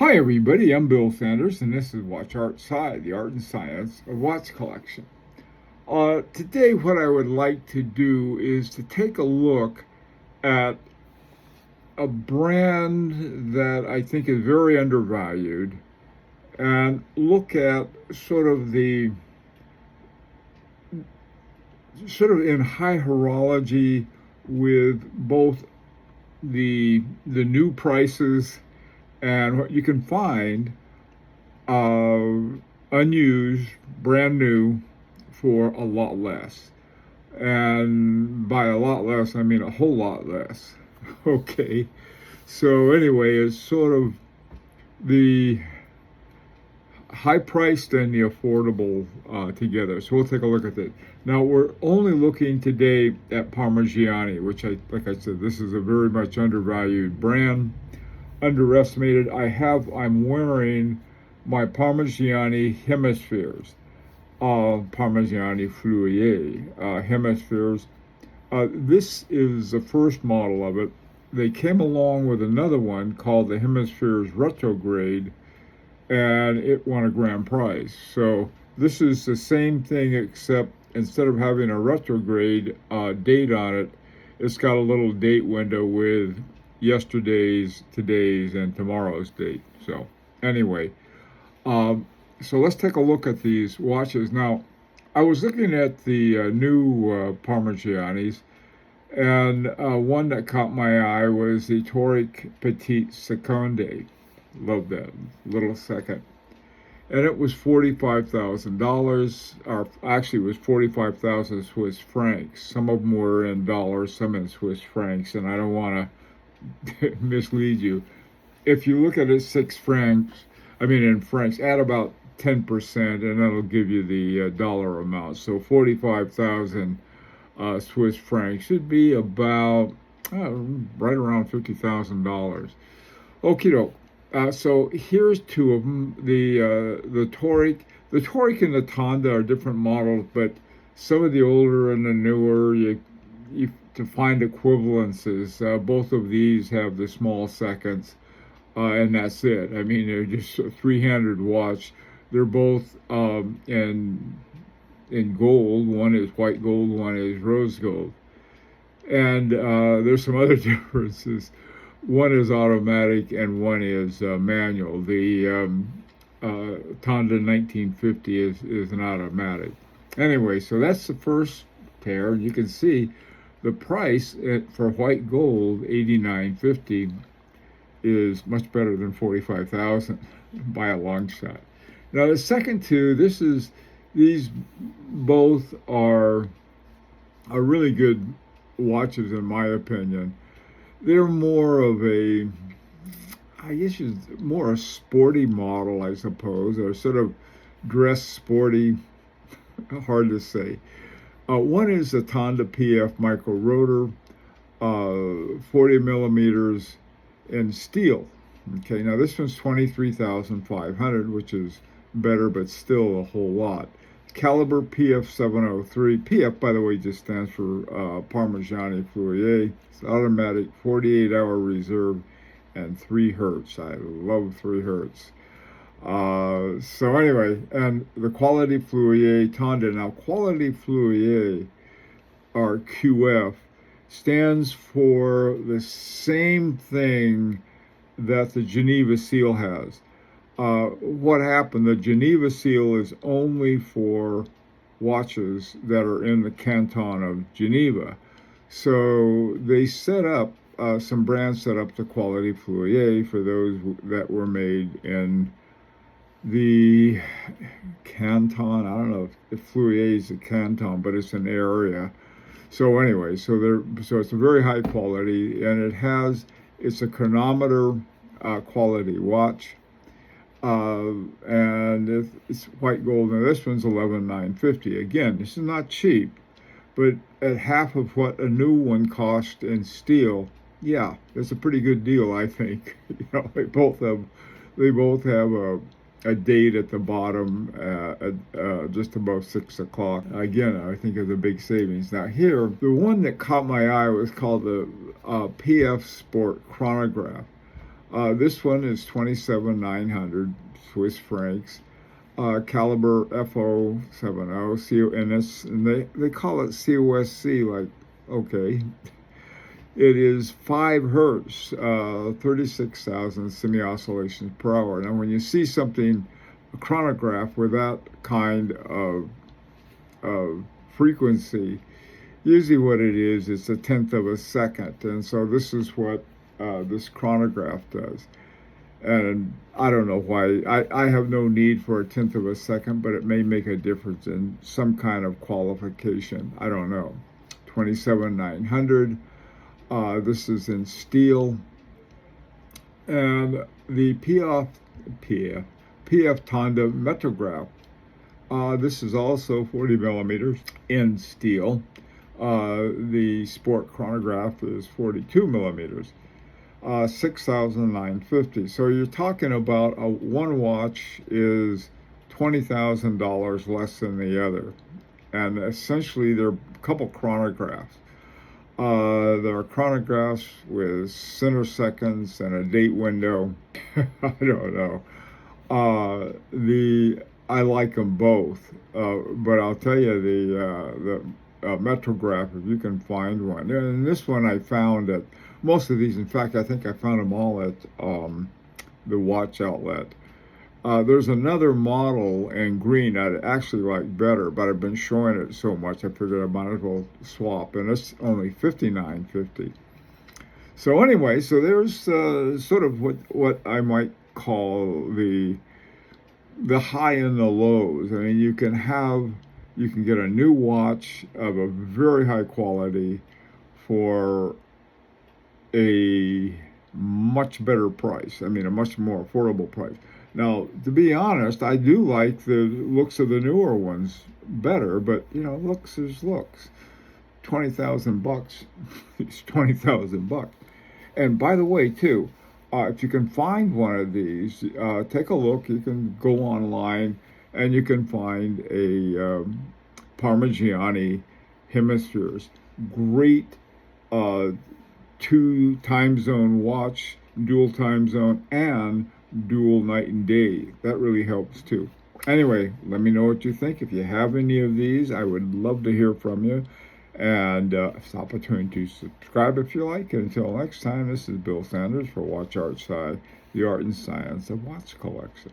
Hi everybody, I'm Bill Sanders and this is Watch Art Side, the art and science of watch collection. Today what I would like to do is to take a look at a brand that I think is very undervalued and look at sort of in high horology with both the new prices and what you can find unused, brand new, for a lot less. And by a lot less, I mean a whole lot less. Okay. So anyway, it's sort of the high priced and the affordable together. So we'll take a look at it. Now we're only looking today at Parmigiani, which like I said, this is a very much undervalued brand, underestimated. I'm wearing my Parmigiani hemispheres, Parmigiani Fleurier hemispheres. This is the first model of it. They came along with another one called the Hemispheres Retrograde, and it won a grand prize. So this is the same thing, except instead of having a retrograde date on it, it's got a little date window with yesterday's, today's, and tomorrow's date. So anyway, so let's take a look at these watches. Now, I was looking at the new Parmigianis, and one that caught my eye was the Toric Petite Seconde. Love that little second. And it was $45,000, or actually it was 45,000 Swiss francs. Some of them were in dollars, some in Swiss francs, and I don't want to mislead you. If you look at it in francs, add about 10%, and that'll give you the dollar amount. So 45,000 Swiss francs should be about right around $50,000. Okie doke. So here's two of them. The Toric and the Tonda are different models, but some of the older and the newer, you to find equivalences. Both of these have the small seconds, and that's it. I mean, they're just a three-handed watch. They're both in gold. One is white gold, one is rose gold, and there's some other differences. One is automatic and one is manual. The Tonda 1950 is an automatic. Anyway, so that's the first pair, and you can see the price for white gold, $89.50, is much better than 45,000 by a long shot. Now the second two, these both are really good watches in my opinion. They're more of more a sporty model, I suppose, or sort of dress sporty, hard to say. One is the Tonda PF Micro Rotor, 40 millimeters in steel. Okay, now this one's 23,500, which is better, but still a whole lot. Caliber PF 703. PF, by the way, just stands for Parmigiani Fleurier. It's automatic, 48-hour reserve, and 3 hertz. I love 3 hertz. So anyway, and the Quality Fleurier Tonda. Now, Quality Fleurier, or QF, stands for the same thing that the Geneva seal has. What happened, the Geneva seal is only for watches that are in the canton of Geneva. So they set up, some brands set up the Quality Fleurier for those that were made in the canton. I don't know if Fleurier is a canton, but it's an area. So anyway, so it's a very high quality, and it's a chronometer quality watch. And it's white gold, and this one's $11,950. Again, this is not cheap, but at half of what a new one cost in steel, yeah, it's a pretty good deal, I think. You know, they both have a date at the bottom, just above 6 o'clock. Again, I think is a big savings. Now here, the one that caught my eye was called the PF Sport Chronograph. This one is 27,900 Swiss francs. Caliber FO70, and they call it COSC, like, okay. It is 5 hertz, 36,000 semi-oscillations per hour. Now, when you see something, a chronograph with that kind of frequency, usually what it is, it's a tenth of a second. And so this is what this chronograph does. And I don't know why. I have no need for a tenth of a second, but it may make a difference in some kind of qualification. I don't know. 27,900. This is in steel. And the PF Tanda Metrograph. This is also 40 millimeters in steel. The Sport Chronograph is 42 millimeters. 6,950. So you're talking about one watch is $20,000 less than the other. And essentially, there are a couple chronographs. There are chronographs with center seconds and a date window. I don't know. I like them both, but I'll tell you the Metrograph, if you can find one. And this one I found at most of these. In fact, I think I found them all at the watch outlet. There's another model in green I'd actually like better, but I've been showing it so much I figured I might as well swap, and it's only $59.50. So anyway, so there's sort of what I might call the high and the lows. I mean, you can get a new watch of a very high quality for a much better price. I mean, a much more affordable price. Now, to be honest, I do like the looks of the newer ones better, but looks is looks. $20,000 is $20,000. And by the way, too, if you can find one of these, take a look. You can go online and you can find a Parmigiani hemispheres. Great 2 time zone watch, dual time zone, and dual night and day. That really helps too. Anyway, let me know what you think. If you have any of these, I would love to hear from you. And it's an opportunity to subscribe if you like. And until next time, this is Bill Sanders for Watch Art Side, the art and science of watch collection.